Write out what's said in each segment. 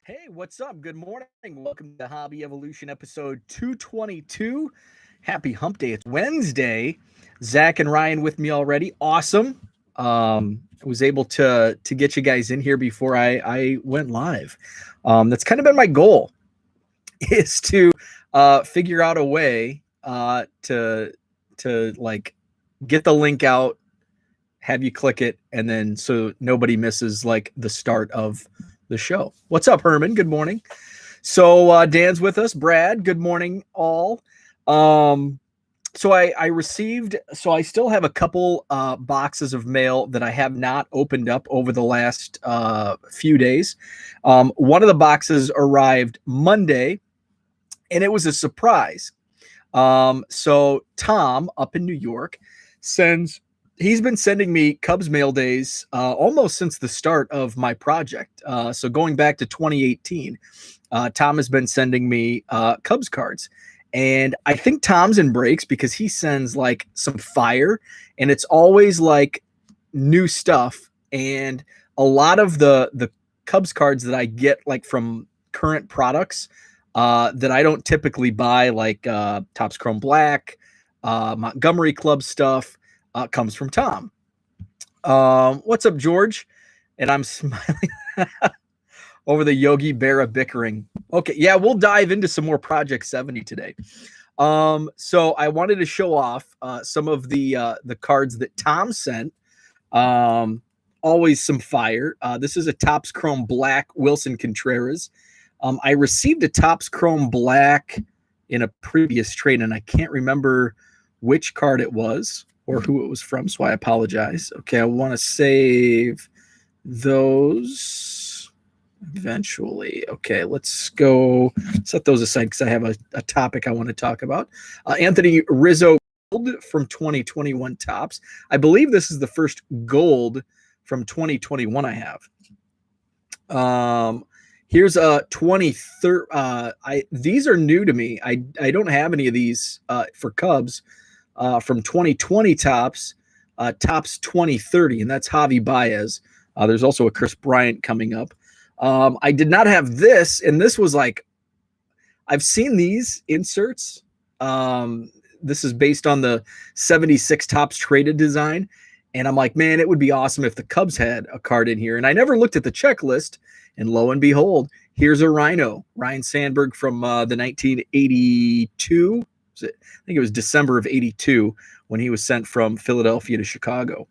Hey, what's up? Good morning. Welcome to Hobby Evolution episode 222. Happy hump day. It's Wednesday. Zach and Ryan with me already. Awesome. I was able to get you guys in here before I went live. That's kind of been my goal is to figure out a way to like get the link out, have you click it, and then so nobody misses like the start of the show. What's up, Herman? Good morning. So Dan's with us. Brad, good morning, all. So I received. So I still have a couple boxes of mail that I have not opened up over the last few days. One of the boxes arrived Monday, and it was a surprise. So Tom up in New York sends. He's been sending me Cubs mail days almost since the start of my project. So going back to 2018, Tom has been sending me Cubs cards. And I think Tom's in breaks because he sends like some fire, and it's always like new stuff. And a lot of the Cubs cards that I get like from current products that I don't typically buy, like Topps Chrome Black, Montgomery Club stuff, comes from Tom. What's up, George? And I'm smiling over the Yogi Berra bickering. Okay, yeah, we'll dive into some more Project 70 today. So I wanted to show off some of the cards that Tom sent. Always some fire. This is a Topps Chrome Black Wilson Contreras. I received a Topps Chrome Black in a previous trade, and I can't remember which card it was or who it was from, so I apologize. Okay, I want to save those eventually. Okay, let's go set those aside because I have a topic I want to talk about. Anthony Rizzo from 2021 Topps. I believe this is the first gold from 2021 I have. Here's a 23rd. These are new to me. I don't have any of these for Cubs. From 2020 Topps, Topps 2030, and that's Javi Baez. There's also a Chris Bryant coming up. I did not have this, and this was like, I've seen these inserts. This is based on the 76 Topps traded design, and I'm like, man, it would be awesome if the Cubs had a card in here. And I never looked at the checklist, and lo and behold, here's a Ryan Sandberg from the 1982. I think it was December of 82 when he was sent from Philadelphia to Chicago.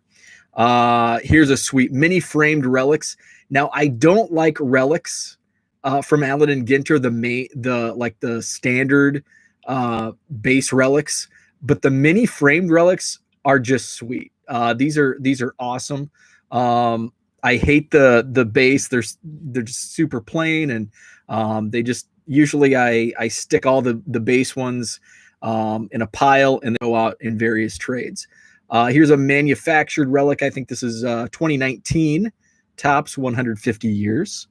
Here's a sweet mini framed relics. Now, I don't like relics from Allen and Ginter, the standard base relics, but the mini framed relics are just sweet. These are awesome. I hate the base. They're just super plain, and they just usually I stick all the base ones in a pile and go out in various trades. Here's a manufactured relic. I think this is 2019 Topps 150 years.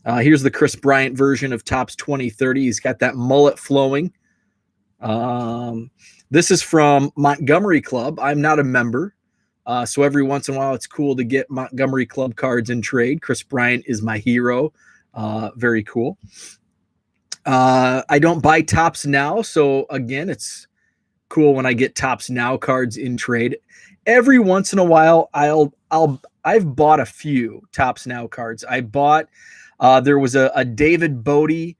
Here's the Chris Bryant version of Topps 2030. He's got that mullet flowing. This is from Montgomery Club. I'm not a member, so every once in a while it's cool to get Montgomery Club cards in trade. Chris Bryant is my hero. Very cool. I don't buy Topps Now, so again, it's cool when I get Topps Now cards in trade. Every once in a while, I've bought a few Topps Now cards. I bought there was a David Bodie.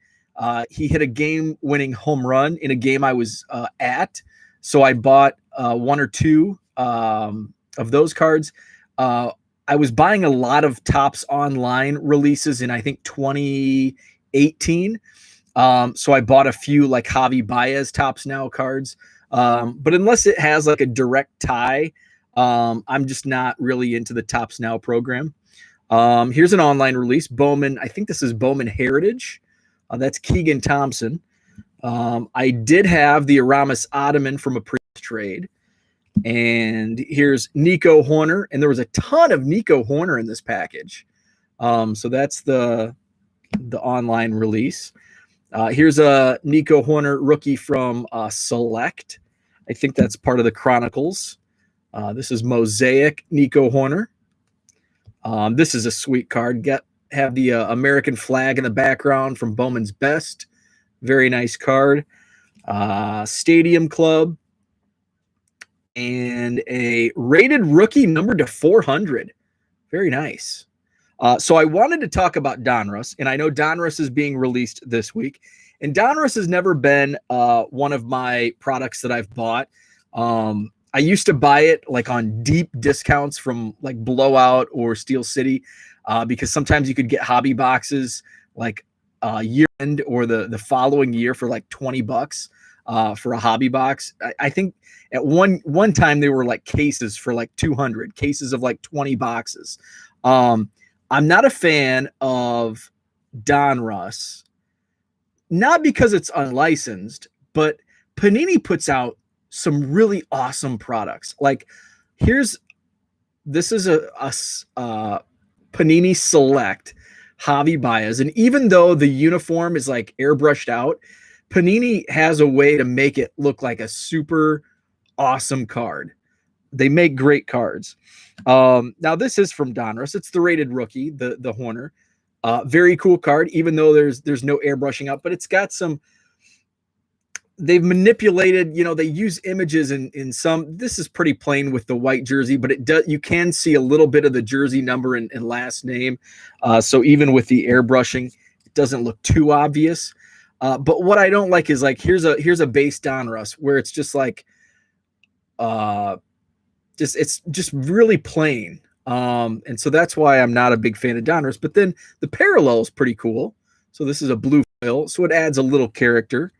He hit a game-winning home run in a game I was at, so I bought one or two of those cards. I was buying a lot of Topps online releases in I think 2018. So I bought a few like Javi Baez Topps Now cards. But unless it has like a direct tie, I'm just not really into the Topps Now program. Here's an online release, Bowman. I think this is Bowman Heritage. That's Keegan Thompson. I did have the Aramis Ottoman from a previous trade. And here's Nico Horner. And there was a ton of Nico Horner in this package. So that's the online release. Here's a Nico Horner rookie from Select. I think that's part of the Chronicles. This is Mosaic Nico Horner. This is a sweet card. have the American flag in the background from Bowman's Best. Very nice card. Stadium Club. And a rated rookie numbered to 400. Very nice. So I wanted to talk about Donruss, and I know Donruss is being released this week. And Donruss has never been one of my products that I've bought. I used to buy it like on deep discounts from like Blowout or Steel City because sometimes you could get hobby boxes like year end or the following year for like $20 for a hobby box. I think at one time they were like cases for like 200 cases of like 20 boxes. I'm not a fan of Donruss, not because it's unlicensed, but Panini puts out some really awesome products. Like this is a Panini Select Javi Baez, and even though the uniform is like airbrushed out, Panini has a way to make it look like a super awesome card. They make great cards. Now this is from Donruss. It's the rated rookie, the Horner. Very cool card, even though there's no airbrushing up, but it's got some. They've manipulated, they use images in some. This is pretty plain with the white jersey, but you can see a little bit of the jersey number and last name. So even with the airbrushing, it doesn't look too obvious. But what I don't like is like here's a base Donruss where it's just like it's just really plain. And so that's why I'm not a big fan of Donruss. But then the parallel is pretty cool. So this is a blue foil, so it adds a little character.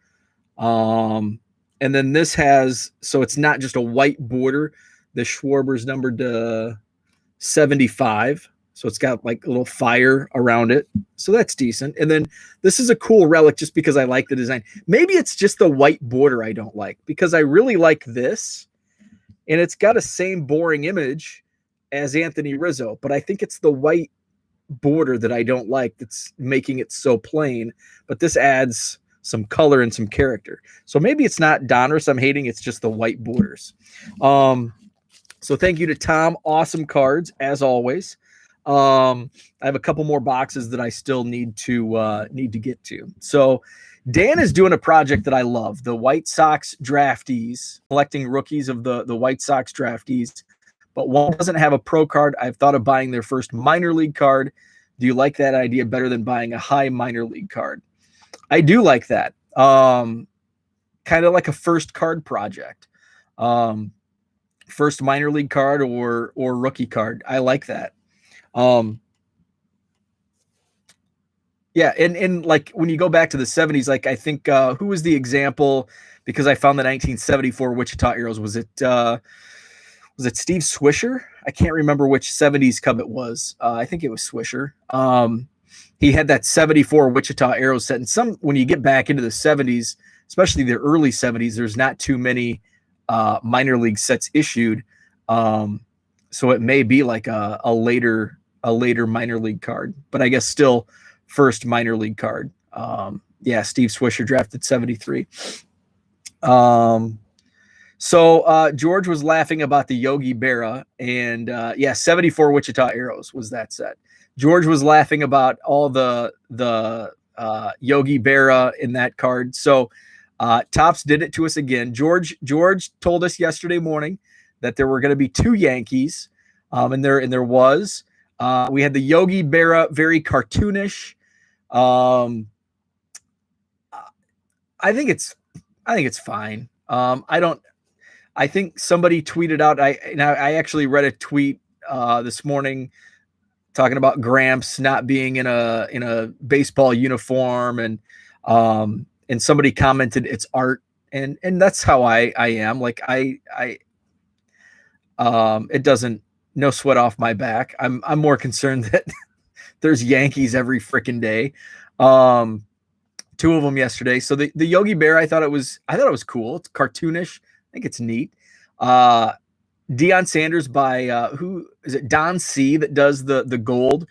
And then this so it's not just a white border. The Schwarber's numbered to 75. So it's got like a little fire around it. So that's decent. And then this is a cool relic just because I like the design. Maybe it's just the white border I don't like because I really like this. And it's got a same boring image as Anthony Rizzo, but I think it's the white border that I don't like that's making it so plain. But this adds some color and some character. So maybe it's not Donruss I'm hating, it's just the white borders. So thank you to Tom. Awesome cards, as always. I have a couple more boxes that I still need to get to. So Dan is doing a project that I love, the White Sox draftees, collecting rookies of the White Sox draftees, but one doesn't have a pro card. I've thought of buying their first minor league card. Do you like that idea better than buying a high minor league card? I do like that. Kind of like a first card project. First minor league card or rookie card. I like that. Yeah, and like when you go back to the 70s, like I think who was the example? Because I found the 1974 Wichita Arrows. Was it Steve Swisher? I can't remember which 70s Cub it was. I think it was Swisher. He had that 74 Wichita Arrows set. And when you get back into the 70s, especially the early 70s, there's not too many minor league sets issued. So it may be like a later minor league card, but I guess still first minor league card. Yeah, Steve Swisher drafted 73. So George was laughing about the Yogi Berra, and 74 Wichita Arrows was that set. George was laughing about all the Yogi Berra in that card. So Topps did it to us again. George told us yesterday morning that there were going to be two Yankees, and there was. We had the Yogi Berra, very cartoonish. I think it's fine. I think somebody tweeted out. I actually read a tweet this morning talking about Gramps not being in a baseball uniform, and somebody commented it's art, and that's how I am. Like it doesn't, no sweat off my back. I'm more concerned that there's Yankees every freaking day. Two of them yesterday. So the Yogi Bear, I thought it was cool. It's cartoonish. I think it's neat. Deion Sanders by who is it? Don C that does the gold.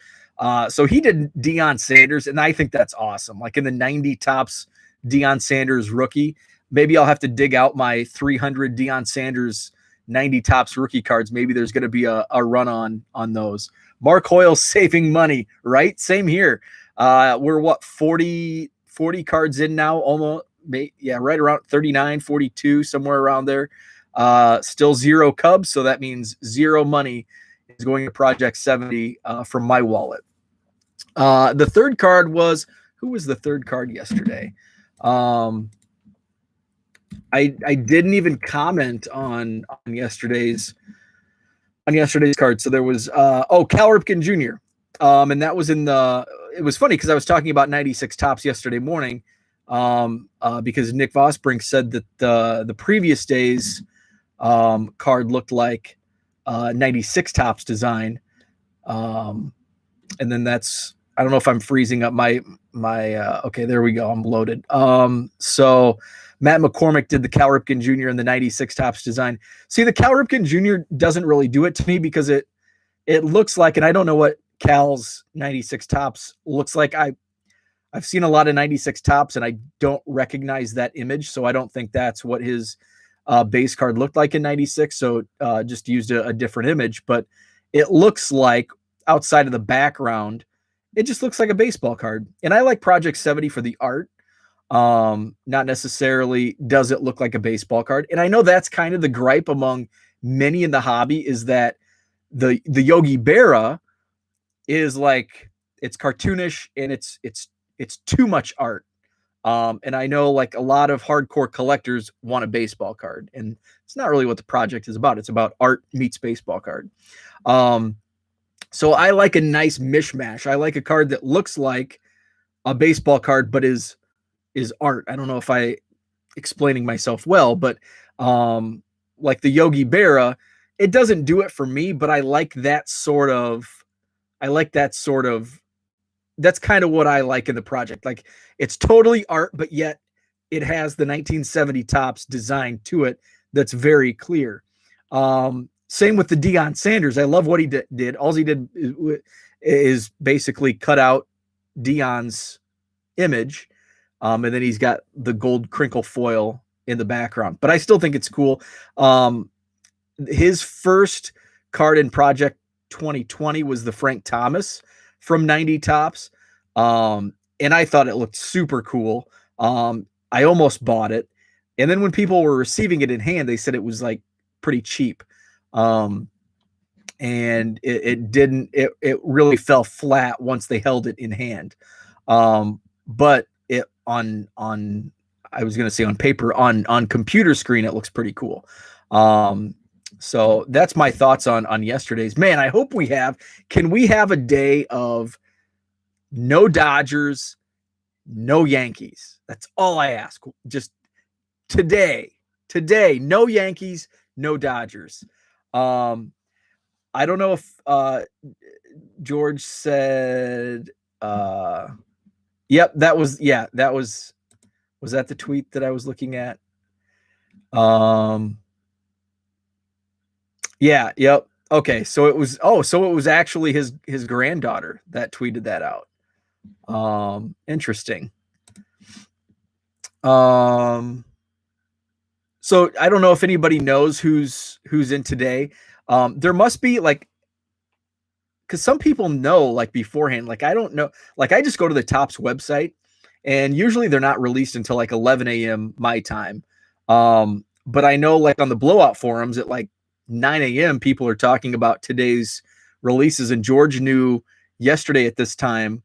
So he did Deion Sanders, and I think that's awesome. Like in the 90 Topps Deion Sanders rookie. Maybe I'll have to dig out my 300 Deion Sanders 90 Topps rookie cards. Maybe there's going to be a run on those. Mark Hoyle saving money, right? Same here. We're what, 40 cards in now, almost, yeah, right around 39, 42, somewhere around there. Still 0 Cubs, so that means 0 money is going to Project 70 from my wallet. The third card was, who was the third card yesterday? I didn't even comment on yesterday's card. So there was Cal Ripken Jr. And that was in the. It was funny because I was talking about 96 Topps yesterday morning, because Nick Vosbrink said that the previous day's card looked like 96 Topps design, and then that's. I don't know if I'm freezing up my okay, there we go. I'm loaded. So Matt McCormick did the Cal Ripken Jr. and the 96 Topps design. See, the Cal Ripken Jr. doesn't really do it to me because it looks like, and I don't know what Cal's 96 Topps looks like. I've seen a lot of 96 Topps and I don't recognize that image. So I don't think that's what his base card looked like in 96. So just used a different image, but it looks like outside of the background, it just looks like a baseball card. And I like Project 70 for the art. Not necessarily does it look like a baseball card. And I know that's kind of the gripe among many in the hobby is that the Yogi Berra is like, it's cartoonish and it's too much art. And I know like a lot of hardcore collectors want a baseball card, and it's not really what the project is about. It's about art meets baseball card. So I like a nice mishmash. I like a card that looks like a baseball card, but is art. I don't know if I explaining myself well, but like the Yogi Berra, it doesn't do it for me, but I like that sort of, that's kind of what I like in the project. Like it's totally art, but yet it has the 1970 Topps design to it. That's very clear. Same with the Deion Sanders. I love what he did. All he did is basically cut out Deion's image. And then he's got the gold crinkle foil in the background. But I still think it's cool. His first card in Project 2020 was the Frank Thomas from 90 Topps. And I thought it looked super cool. I almost bought it. And then when people were receiving it in hand, they said it was like pretty cheap. And it really fell flat once they held it in hand. But it on I was going to say on paper, on computer screen, it looks pretty cool. So that's my thoughts on yesterday's. Man, I hope can we have a day of no Dodgers, no Yankees? That's all I ask. Just today, no Yankees, no Dodgers. I don't know if George said, yep, that was that the tweet that I was looking at? Yeah, yep. Okay, so it was actually his granddaughter that tweeted that out. Interesting. So I don't know if anybody knows who's in today. There must be like, because some people know like beforehand. Like I don't know. Like I just go to the Topps website, and usually they're not released until like 11 a.m. my time. But I know like on the blowout forums at like 9 a.m. people are talking about today's releases, and George knew yesterday at this time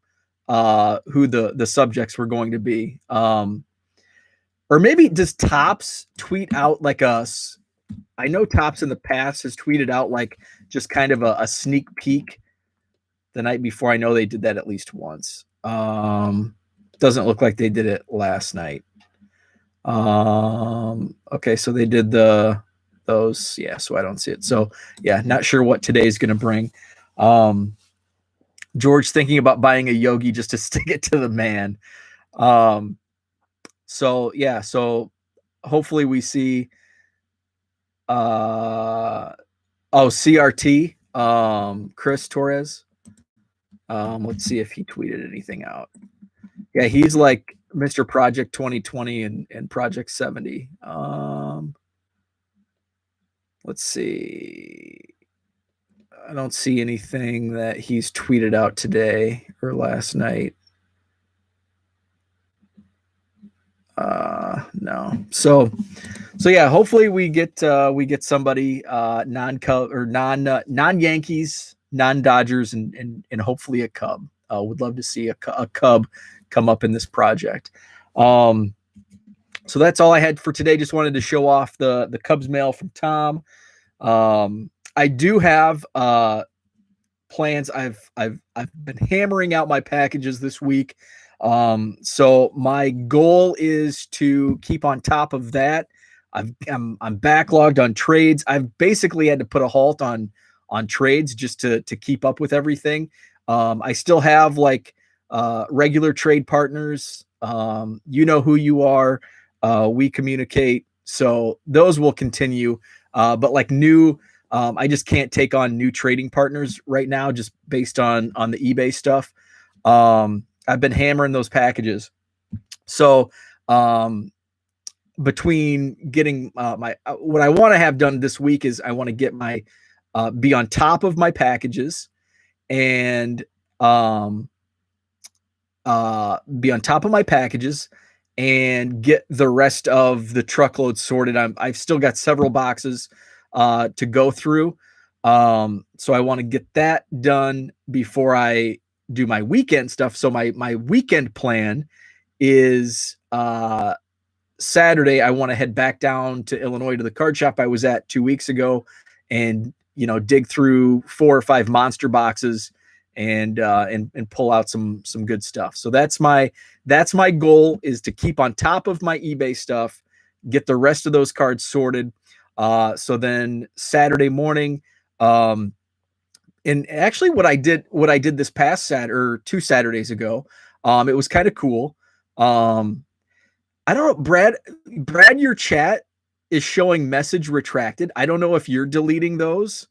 who the subjects were going to be. Or maybe does Topps tweet out like us? I know Topps in the past has tweeted out like just kind of a sneak peek the night before. I know they did that at least once. Doesn't look like they did it last night. Okay, so they did those. Yeah, so I don't see it. So yeah, not sure what today is going to bring. George thinking about buying a Yogi just to stick it to the man. So yeah, so hopefully we see CRT, Chris Torres. Let's see if he tweeted anything out. Yeah, he's like Mr. Project 2020 and Project 70. let's see. I don't see anything that he's tweeted out today or last night. No. So yeah, hopefully we get somebody non-Cub or non-Yankees, non-Dodgers, and hopefully a Cub. Would love to see a Cub come up in this project. So that's all I had for today. Just wanted to show off the Cubs mail from Tom. I do have plans. I've been hammering out my packages this week. So my goal is to keep on top of that. I'm backlogged on trades. I've basically had to put a halt on trades just to keep up with everything. I still have like regular trade partners. You know who you are. We communicate, so those will continue. But like new, I just can't take on new trading partners right now, just based on the eBay stuff. I've been hammering those packages. So between getting my what I want to have done this week is I want to get my be on top of my packages and be on top of my packages and get the rest of the truckload sorted. I've still got several boxes to go through. So I want to get that done before I do my weekend stuff. So my weekend plan is Saturday. I want to head back down to Illinois to the card shop I was at 2 weeks ago and, dig through 4 or 5 monster boxes and pull out some good stuff. So that's my goal, is to keep on top of my eBay stuff, get the rest of those cards sorted. So then Saturday morning, and actually what I did this past Saturday or 2 Saturdays ago, it was kind of cool. I don't know, Brad, your chat is showing message retracted. I don't know if you're deleting those,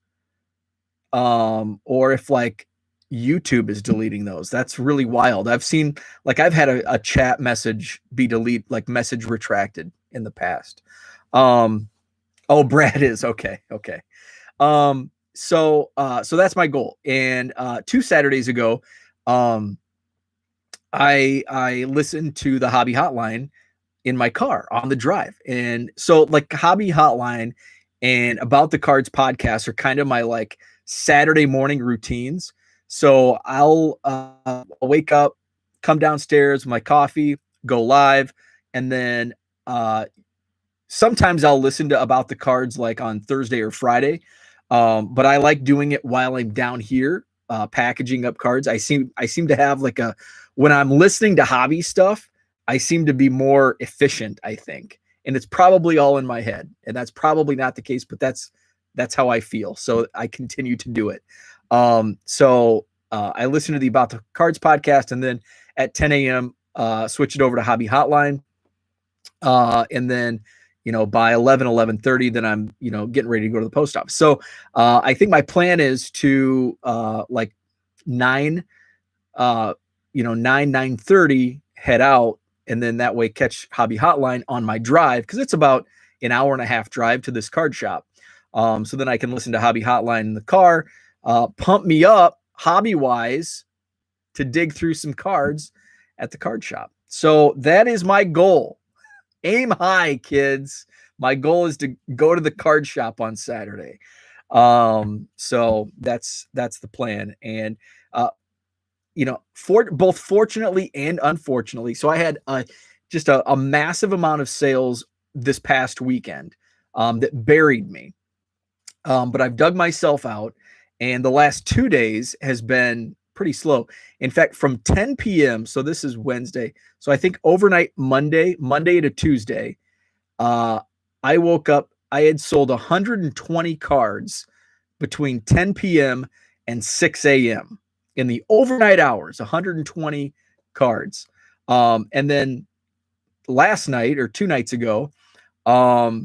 or if like YouTube is deleting those. That's really wild. I've seen, like, I've had a chat message be deleted, like message retracted in the past. Oh, Brad is okay. So that's my goal. And 2 Saturdays ago, I listened to the Hobby Hotline in my car on the drive. And so like Hobby Hotline and About the Cards podcast are kind of my like Saturday morning routines. So I'll wake up, come downstairs, my coffee, go live, and then sometimes I'll listen to About the Cards like on Thursday or Friday. But I like doing it while I'm down here packaging up cards. I seem to have like when I'm listening to hobby stuff, I seem to be more efficient, I think. And it's probably all in my head. And that's probably not the case, but that's how I feel. So I continue to do it. So I listen to the About the Cards podcast, and then at 10 a.m., switch it over to Hobby Hotline. And then, by 11:30, then I'm, getting ready to go to the post office. So I think my plan is to like 9:30 head out, and then that way catch Hobby Hotline on my drive, because it's about an hour and a half drive to this card shop. So then I can listen to Hobby Hotline in the car, pump me up hobby-wise to dig through some cards at the card shop. So that is my goal. Aim high, kids. My goal is to go to the card shop on Saturday. So that's the plan. And both fortunately and unfortunately, so I had just a massive amount of sales this past weekend that buried me. But I've dug myself out, and the last 2 days has been pretty slow. In fact, from 10 p.m., so this is Wednesday, so I think overnight Monday to Tuesday, I woke up, I had sold 120 cards between 10 p.m. and 6 a.m. in the overnight hours, 120 cards. And then last night or 2 nights ago, I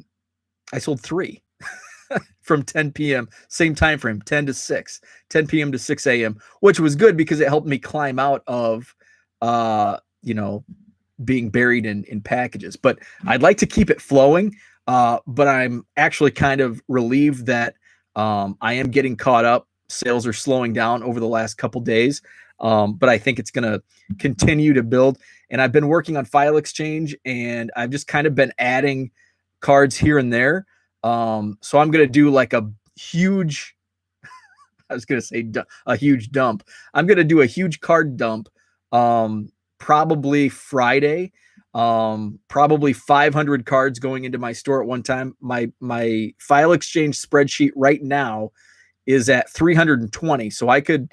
sold 3 from 10 p.m., same time frame, 10 p.m. to 6 a.m., which was good because it helped me climb out of, being buried in packages. But I'd like to keep it flowing. but I'm actually kind of relieved that I am getting caught up. Sales are slowing down over the last couple days, but I think it's going to continue to build. And I've been working on File Exchange, and I've just kind of been adding cards here and there. So I'm going to do like a huge, I was going to say a huge dump. I'm going to do a huge card dump probably Friday. Probably 500 cards going into my store at one time. My File Exchange spreadsheet right now is at 320. So I could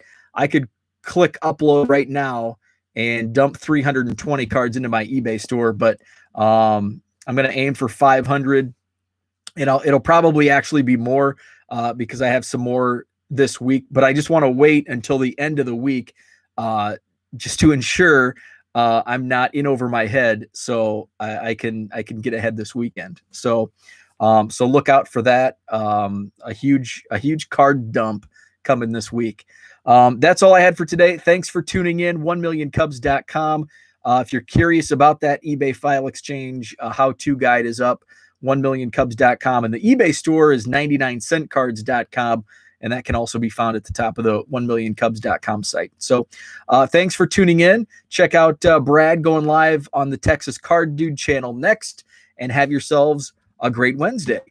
click upload right now and dump 320 cards into my eBay store, but I'm going to aim for 500. And it'll probably actually be more because I have some more this week, but I just want to wait until the end of the week just to ensure I'm not in over my head, so I can get ahead this weekend. So so look out for that. A huge card dump coming this week. That's all I had for today. Thanks for tuning in. 1millioncubs.com. If you're curious about that eBay File Exchange how-to guide is up. 1millioncubs.com, and the eBay store is 99centcards.com, and that can also be found at the top of the 1millioncubs.com site. So thanks for tuning in. Check out Brad going live on the Texas Card Dude channel next, and have yourselves a great Wednesday.